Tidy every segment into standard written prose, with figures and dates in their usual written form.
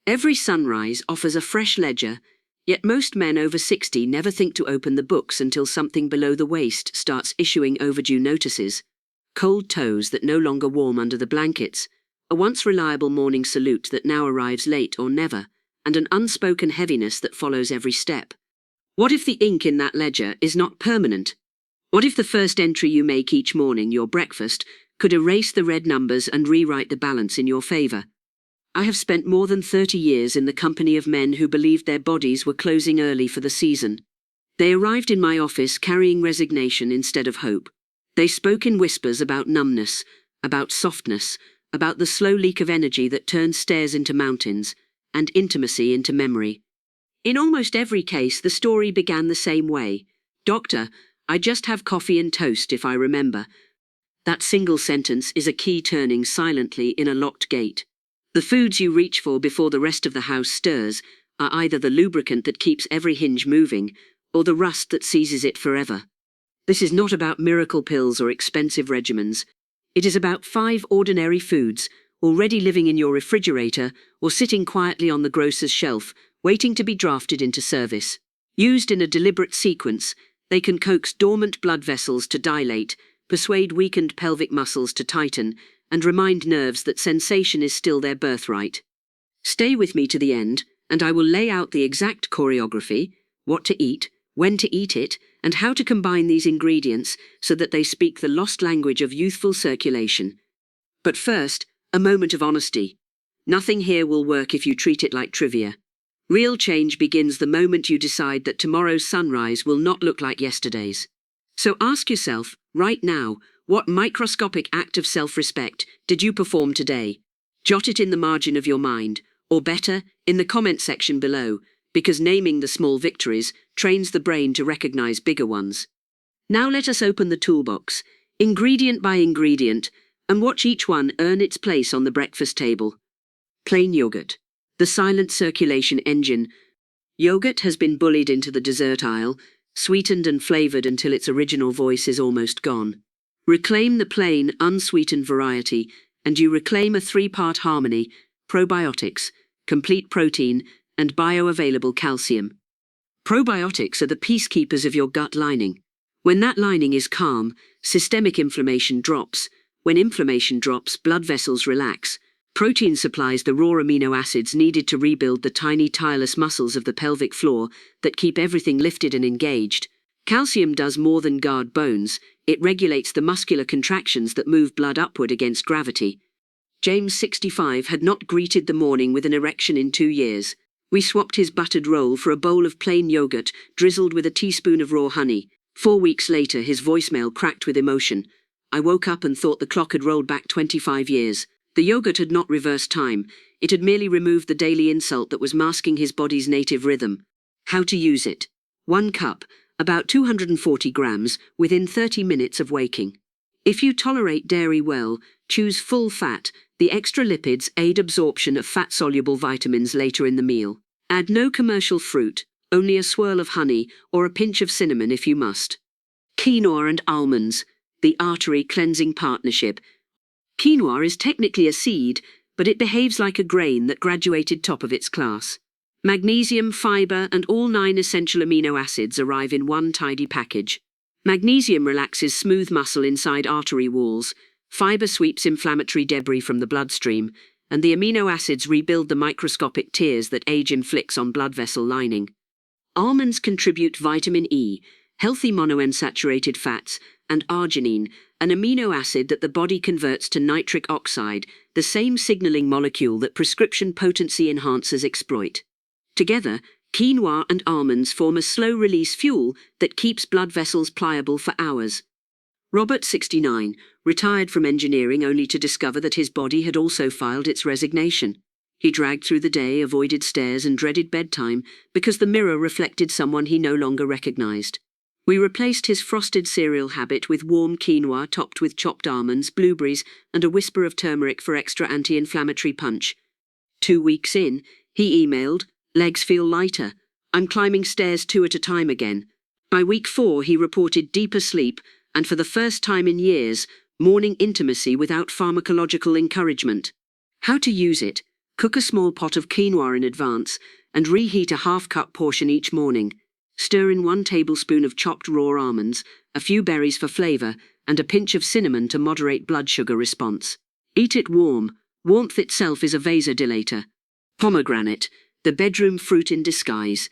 Every sunrise offers a fresh ledger, yet most men over 60 never think to open the books until something below the waist starts issuing overdue notices. Cold toes that no longer warm under the blankets, a once reliable morning salute that now arrives late or never, and an unspoken heaviness that follows every step. What if the ink in that ledger is not permanent? What if the first entry you make each morning, your breakfast, could erase the red numbers and rewrite the balance in your favor? I have spent more than 30 years in the company of men who believed their bodies were closing early for the season. They arrived in my office carrying resignation instead of hope. They spoke in whispers about numbness, about softness, about the slow leak of energy that turns stairs into mountains, and intimacy into memory. In almost every case, the story began the same way. "Doctor, I just have coffee and toast if I remember." That single sentence is a key turning silently in a locked gate. The foods you reach for before the rest of the house stirs are either the lubricant that keeps every hinge moving, or the rust that seizes it forever. This is not about miracle pills or expensive regimens. It is about 5 ordinary foods, already living in your refrigerator or sitting quietly on the grocer's shelf, waiting to be drafted into service. Used in a deliberate sequence, they can coax dormant blood vessels to dilate, persuade weakened pelvic muscles to tighten, and remind nerves that sensation is still their birthright. Stay with me to the end, and I will lay out the exact choreography, what to eat, when to eat it, and how to combine these ingredients so that they speak the lost language of youthful circulation. But first, a moment of honesty. Nothing here will work if you treat it like trivia. Real change begins the moment you decide that tomorrow's sunrise will not look like yesterday's. So ask yourself, right now, what microscopic act of self-respect did you perform today? Jot it in the margin of your mind, or better, in the comment section below, because naming the small victories trains the brain to recognize bigger ones. Now let us open the toolbox, ingredient by ingredient, and watch each one earn its place on the breakfast table. Plain yogurt, the silent circulation engine. Yogurt has been bullied into the dessert aisle, sweetened and flavored until its original voice is almost gone. Reclaim the plain, unsweetened variety, and you reclaim a 3-part harmony: probiotics, complete protein, and bioavailable calcium. Probiotics are the peacekeepers of your gut lining. When that lining is calm, systemic inflammation drops. When inflammation drops, blood vessels relax. Protein supplies the raw amino acids needed to rebuild the tiny, tireless muscles of the pelvic floor that keep everything lifted and engaged. Calcium does more than guard bones. It regulates the muscular contractions that move blood upward against gravity. James, 65, had not greeted the morning with an erection in 2 years. We swapped his buttered roll for a bowl of plain yogurt, drizzled with a teaspoon of raw honey. 4 weeks later, his voicemail cracked with emotion. I woke up and thought the clock had rolled back 25 years. The yogurt had not reversed time. It had merely removed the daily insult that was masking his body's native rhythm. How to use it. 1 cup, about 240 grams, within 30 minutes of waking. If you tolerate dairy well, choose full fat. The extra lipids aid absorption of fat-soluble vitamins later in the meal. Add no commercial fruit, only a swirl of honey or a pinch of cinnamon if you must. Quinoa and almonds, the artery-cleansing partnership. Quinoa is technically a seed, but it behaves like a grain that graduated top of its class. Magnesium, fiber, and all 9 essential amino acids arrive in one tidy package. Magnesium relaxes smooth muscle inside artery walls, fiber sweeps inflammatory debris from the bloodstream, and the amino acids rebuild the microscopic tears that age inflicts on blood vessel lining. Almonds contribute vitamin E, healthy monounsaturated fats, and arginine, an amino acid that the body converts to nitric oxide, the same signaling molecule that prescription potency enhancers exploit. Together, quinoa and almonds form a slow-release fuel that keeps blood vessels pliable for hours. Robert, 69, retired from engineering only to discover that his body had also filed its resignation. He dragged through the day, avoided stairs, and dreaded bedtime because the mirror reflected someone he no longer recognized. We replaced his frosted cereal habit with warm quinoa topped with chopped almonds, blueberries, and a whisper of turmeric for extra anti-inflammatory punch. 2 weeks in, he emailed, "Legs feel lighter. I'm climbing stairs 2 at a time again." By week 4, he reported deeper sleep, and for the first time in years, morning intimacy without pharmacological encouragement. How to use it. Cook a small pot of quinoa in advance and reheat a half-cup portion each morning. Stir in 1 tablespoon of chopped raw almonds, a few berries for flavor, and a pinch of cinnamon to moderate blood sugar response. Eat it warm. Warmth itself is a vasodilator. Pomegranate, the bedroom fruit in disguise.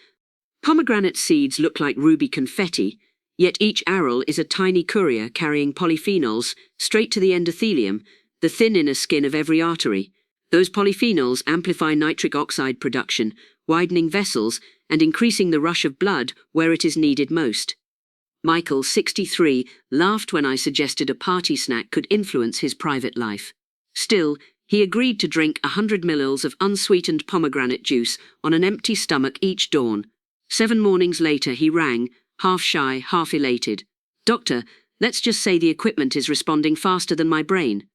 Pomegranate seeds look like ruby confetti, yet each aril is a tiny courier carrying polyphenols straight to the endothelium, the thin inner skin of every artery. Those polyphenols amplify nitric oxide production, widening vessels and increasing the rush of blood where it is needed most. Michael, 63, laughed when I suggested a party snack could influence his private life. Still, he agreed to drink 100 ml of unsweetened pomegranate juice on an empty stomach each dawn. 7 mornings later he rang, half shy, half elated. "Doctor, let's just say the equipment is responding faster than my brain."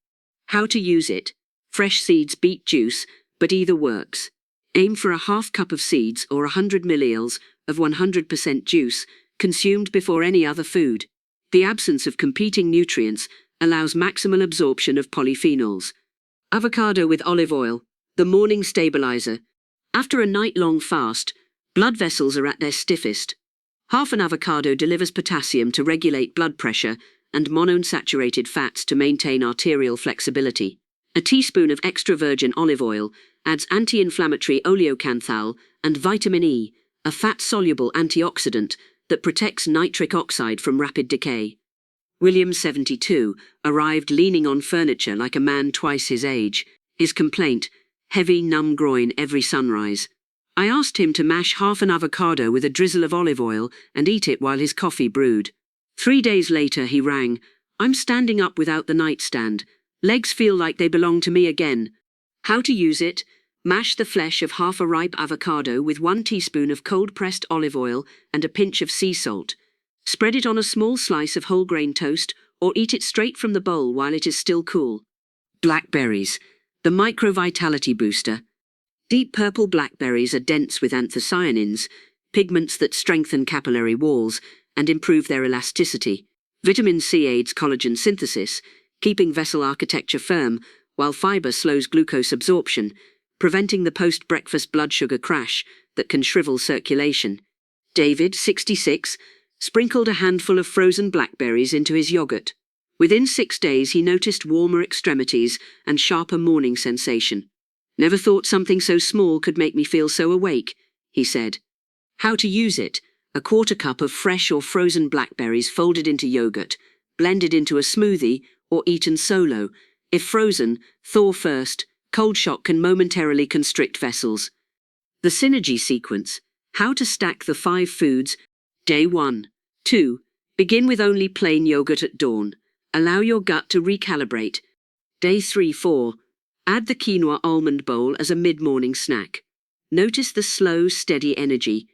How to use it? Fresh seeds beat juice, but either works. Aim for a half cup of seeds or 100 milliliters of 100% juice, consumed before any other food. The absence of competing nutrients allows maximal absorption of polyphenols. Avocado with olive oil, the morning stabilizer. After a night-long fast, blood vessels are at their stiffest. Half an avocado delivers potassium to regulate blood pressure and monounsaturated fats to maintain arterial flexibility. A teaspoon of extra virgin olive oil adds anti-inflammatory oleocanthal and vitamin E, a fat-soluble antioxidant that protects nitric oxide from rapid decay. William, 72, arrived leaning on furniture like a man twice his age. His complaint: heavy, numb groin every sunrise. I asked him to mash half an avocado with a drizzle of olive oil and eat it while his coffee brewed. 3 days later he rang, "I'm standing up without the nightstand. Legs feel like they belong to me again." How to use it? Mash the flesh of half a ripe avocado with 1 teaspoon of cold-pressed olive oil and a pinch of sea salt. Spread it on a small slice of whole grain toast or eat it straight from the bowl while it is still cool. Blackberries, the microvitality booster. Deep purple blackberries are dense with anthocyanins, pigments that strengthen capillary walls and improve their elasticity. Vitamin C aids collagen synthesis, keeping vessel architecture firm, while fiber slows glucose absorption, preventing the post-breakfast blood sugar crash that can shrivel circulation. David, 66, sprinkled a handful of frozen blackberries into his yogurt. Within 6 days he noticed warmer extremities and sharper morning sensation. "Never thought something so small could make me feel so awake," he said. How to use it? A 1/4 cup of fresh or frozen blackberries folded into yogurt, blended into a smoothie, or eaten solo. If frozen, thaw first. Cold shock can momentarily constrict vessels. The synergy sequence. How to stack the 5 foods. Day 1. 2. Begin with only plain yogurt at dawn. Allow your gut to recalibrate. Day 3, 4. Add the quinoa almond bowl as a mid-morning snack. Notice the slow, steady energy.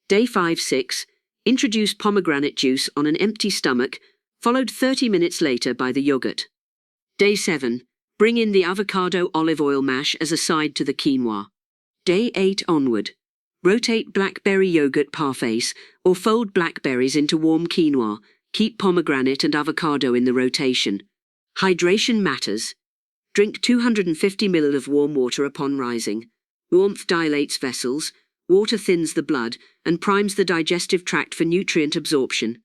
Day 5, 6. Introduce pomegranate juice on an empty stomach, followed 30 minutes later by the yogurt. Day 7. Bring in the avocado olive oil mash as a side to the quinoa. Day 8 onward. Rotate blackberry yogurt parfaits or fold blackberries into warm quinoa. Keep pomegranate and avocado in the rotation. Hydration matters. Drink 250 ml of warm water upon rising. Warmth dilates vessels, water thins the blood, and primes the digestive tract for nutrient absorption.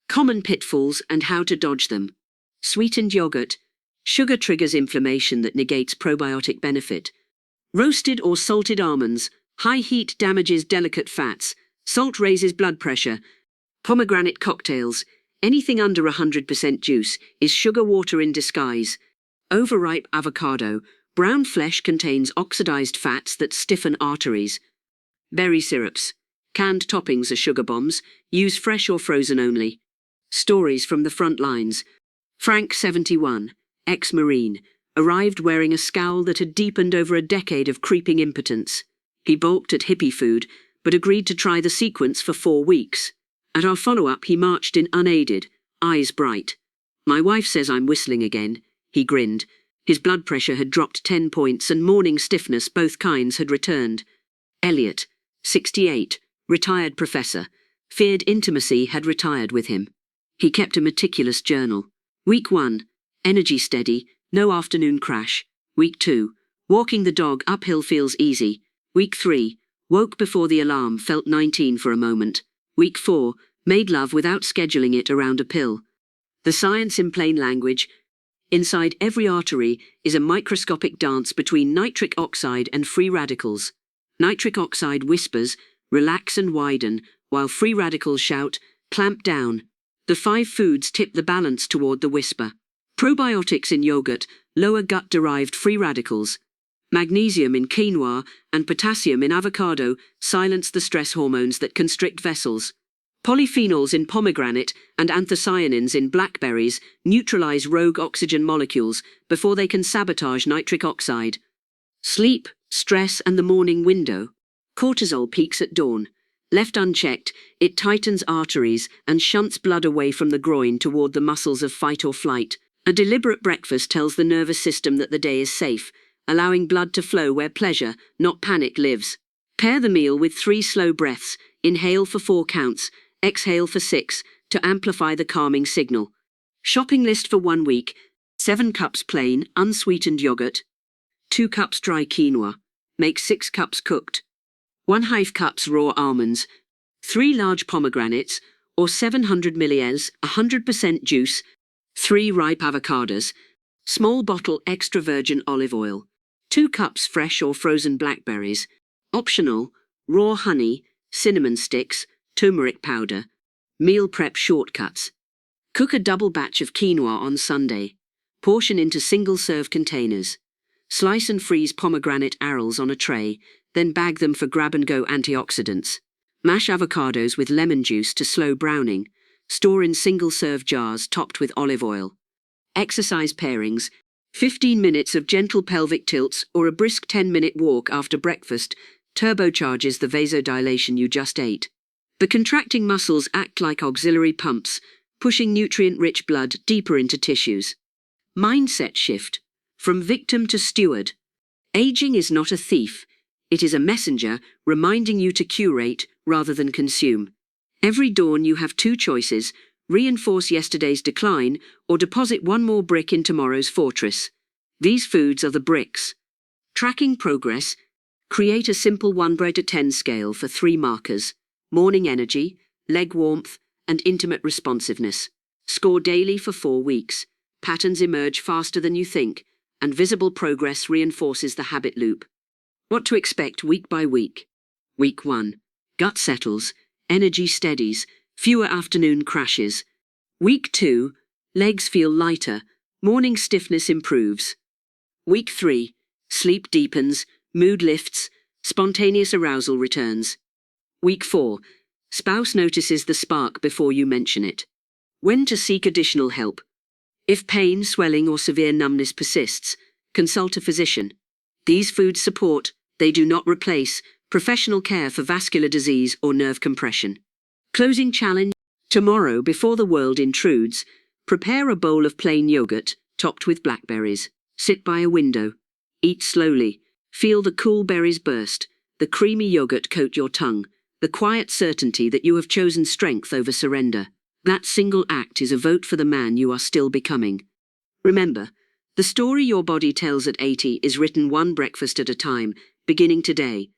Common pitfalls and how to dodge them. Sweetened yogurt. Sugar triggers inflammation that negates probiotic benefit. Roasted or salted almonds. High heat damages delicate fats. Salt raises blood pressure. Pomegranate cocktails. Anything under 100% juice is sugar water in disguise. Overripe avocado. Brown flesh contains oxidized fats that stiffen arteries. Berry syrups. Canned toppings are sugar bombs. Use fresh or frozen only. Stories from the front lines. Frank, 71, ex-Marine, arrived wearing a scowl that had deepened over a decade of creeping impotence. He balked at hippie food, but agreed to try the sequence for 4 weeks. At our follow-up he marched in unaided, eyes bright. "My wife says I'm whistling again," he grinned. His blood pressure had dropped 10 points and morning stiffness, both kinds, had returned. Elliot, 68, retired professor, feared intimacy had retired with him. He kept a meticulous journal. Week 1, energy steady, no afternoon crash. Week 2, Walking the dog uphill feels easy. Week 3. Woke before the alarm, felt 19 for a moment. Week 4. Made love without scheduling it around a pill. The science in plain language. Inside every artery is a microscopic dance between nitric oxide and free radicals. Nitric oxide whispers, relax and widen, while free radicals shout, clamp down. The 5 foods tip the balance toward the whisper. Probiotics in yogurt lower gut-derived free radicals. Magnesium in quinoa and potassium in avocado silence the stress hormones that constrict vessels. Polyphenols in pomegranate and anthocyanins in blackberries neutralize rogue oxygen molecules before they can sabotage nitric oxide. Sleep, stress, and the morning window. Cortisol peaks at dawn. Left unchecked, it tightens arteries and shunts blood away from the groin toward the muscles of fight or flight. A deliberate breakfast tells the nervous system that the day is safe, allowing blood to flow where pleasure, not panic, lives. Pair the meal with 3 slow breaths. Inhale for 4 counts, exhale for 6, to amplify the calming signal. Shopping list for 1 week: 7 cups plain, unsweetened yogurt, 2 cups dry quinoa, make 6 cups cooked, 1/2 cups raw almonds, 3 large pomegranates, or 700 ml, 100% juice, 3 ripe avocados, small bottle extra virgin olive oil, 2 cups fresh or frozen blackberries, optional, raw honey, cinnamon sticks, turmeric powder, meal prep shortcuts. Cook a double batch of quinoa on Sunday. Portion into single-serve containers. Slice and freeze pomegranate arils on a tray, then bag them for grab-and-go antioxidants. Mash avocados with lemon juice to slow browning. Store in single-serve jars topped with olive oil. Exercise pairings: 15 minutes of gentle pelvic tilts or a brisk 10-minute walk after breakfast turbocharges the vasodilation you just ate. The contracting muscles act like auxiliary pumps, pushing nutrient-rich blood deeper into tissues. Mindset shift. From victim to steward. Aging is not a thief. It is a messenger reminding you to curate rather than consume. Every dawn you have 2 choices: reinforce yesterday's decline or deposit 1 more brick in tomorrow's fortress. These foods are the bricks. Tracking progress. Create a simple 1 to 10 scale for 3 markers: morning energy, leg warmth, and intimate responsiveness. Score daily for 4 weeks. Patterns emerge faster than you think, and visible progress reinforces the habit loop. What to expect week by week. Week 1. Gut settles, energy steadies, fewer afternoon crashes. Week 2. Legs feel lighter, morning stiffness improves. Week 3. Sleep deepens, mood lifts, spontaneous arousal returns. Week 4. Spouse notices the spark before you mention it. When to seek additional help. If pain, swelling, or severe numbness persists, consult a physician. These foods support, they do not replace, professional care for vascular disease or nerve compression. Closing challenge. Tomorrow, before the world intrudes, prepare a bowl of plain yogurt, topped with blackberries. Sit by a window. Eat slowly. Feel the cool berries burst, the creamy yogurt coat your tongue, the quiet certainty that you have chosen strength over surrender. That single act is a vote for the man you are still becoming. Remember, the story your body tells at 80 is written 1 breakfast at a time, beginning today.